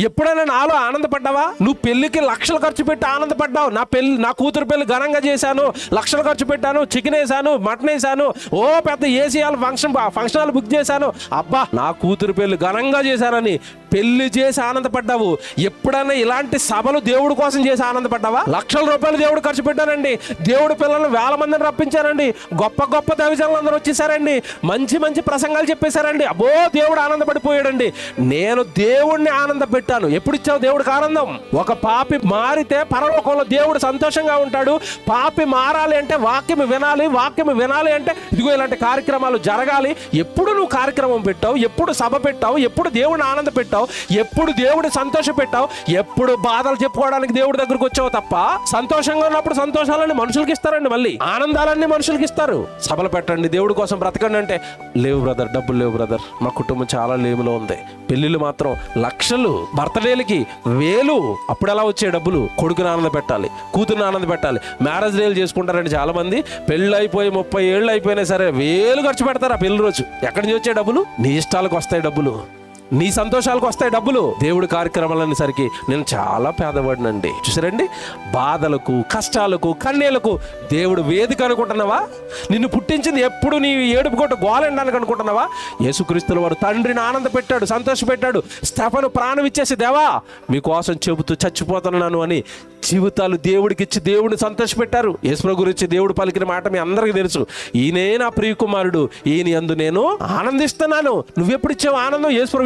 ఎప్పుడైనా నాలో ఆనందపడ్డావా? నువ్వు పెళ్లికి లక్షలు ఖర్చు పెట్టి ఆనందపడ్డావు. నా కూతురు పెళ్లి ఘనంగా చేశాను, లక్షలు ఖర్చు పెట్టాను, చికెన్ వేసాను, మటన్ వేసాను, ఓ పెద్ద AC hall function hall book చేశాను, అబ్బా నా కూతురు పెళ్లి ఘనంగా చేశానని పెళ్లి చేసి ఆనందపడ్డావు. ఎప్పుడైనా ఇలాంటి సభలు దేవుడి కోసం చేసి ఆనందపడ్డావా? లక్షల రూపాయలు దేవుడు ఖర్చు పెట్టానండి, దేవుడి పిల్లలను వేల మందిని రప్పించారండి, గొప్ప గొప్ప దైవజనులందరూ వచ్చేసారండి, మంచి మంచి ప్రసంగాలు చెప్పేశారండి, అబ్బో దేవుడు ఆనందపడిపోయాడండి. నేను దేవుడిని ఆనంద పెట్టాను. ఎప్పుడు ఇచ్చావు దేవుడికి ఆనందం? ఒక పాపి మారితే పరలోకంలో దేవుడు సంతోషంగా ఉంటాడు. పాపి మారాలి అంటే వాక్యం వినాలి అంటే ఇదిగో ఇలాంటి కార్యక్రమాలు జరగాలి. ఎప్పుడు నువ్వు కార్యక్రమం పెట్టావు? ఎప్పుడు సభ పెట్టావు? ఎప్పుడు దేవుడిని ఆనంద పెట్టావు? ఎప్పుడు దేవుడిని సంతోష పెట్టావు? ఎప్పుడు బాధలు చెప్పుకోవడానికి దేవుడి దగ్గరకు వచ్చావు తప్ప సంతోషంగా ఉన్నప్పుడు సంతోషాలన్నీ మనుషులకి ఇస్తారండి, మళ్ళీ ఆనందాలన్నీ మనుషులకి ఇస్తారు. సభలు పెట్టండి, దేవుడి కోసం బ్రతకండి అంటే లేవు బ్రదర్, డబ్బులు లేవు బ్రదర్, మా కుటుంబం చాలా లేములో ఉంది. పెళ్లిళ్ళు మాత్రం లక్షలు, బర్త్డేలకి వేలు. అప్పుడు ఎలా వచ్చే డబ్బులు? కొడుకుని ఆనంద పెట్టాలి, కూతురుని ఆనంద పెట్టాలి. మ్యారేజ్ డేలు చేసుకుంటారండి చాలా మంది. పెళ్ళి అయిపోయి 30 ఏళ్ళు అయిపోయినా సరే వేలు ఖర్చు పెడతారు ఆ పెళ్లి రోజు. ఎక్కడి నుంచి వచ్చే డబ్బులు? నీ ఇష్టాలకు వస్తాయి డబ్బులు, నీ సంతోషాలకు వస్తాయి డబ్బులు. దేవుడి కార్యక్రమాలనేసరికి నేను చాలా పేదవాడినండి. చూసారండి, బాధలకు, కష్టాలకు, కన్నీళ్లకు దేవుడు వేదిక అనుకుంటున్నావా? నిన్ను పుట్టించింది ఎప్పుడు నీ ఏడుపు కొట్టు గోలెండానికి అనుకుంటున్నావా? యేసుక్రీస్తుల వారు తండ్రిని ఆనంద పెట్టాడు, సంతోష పెట్టాడు. స్టెఫను ప్రాణం ఇచ్చేసి, దేవా మీకోసం చెబుతూ చచ్చిపోతున్నాను అని జీవితాలు దేవుడికి ఇచ్చి దేవుడిని సంతోష పెట్టారు. యేసు గురించి దేవుడు పలికిన మాట మీ అందరికీ తెలుసు, ఈయనే నా ప్రియ కుమారుడు, ఈయన యందు నేను ఆనందిస్తున్నాను. నువ్వెప్పుడు ఇచ్చావు ఆనందం? యేసు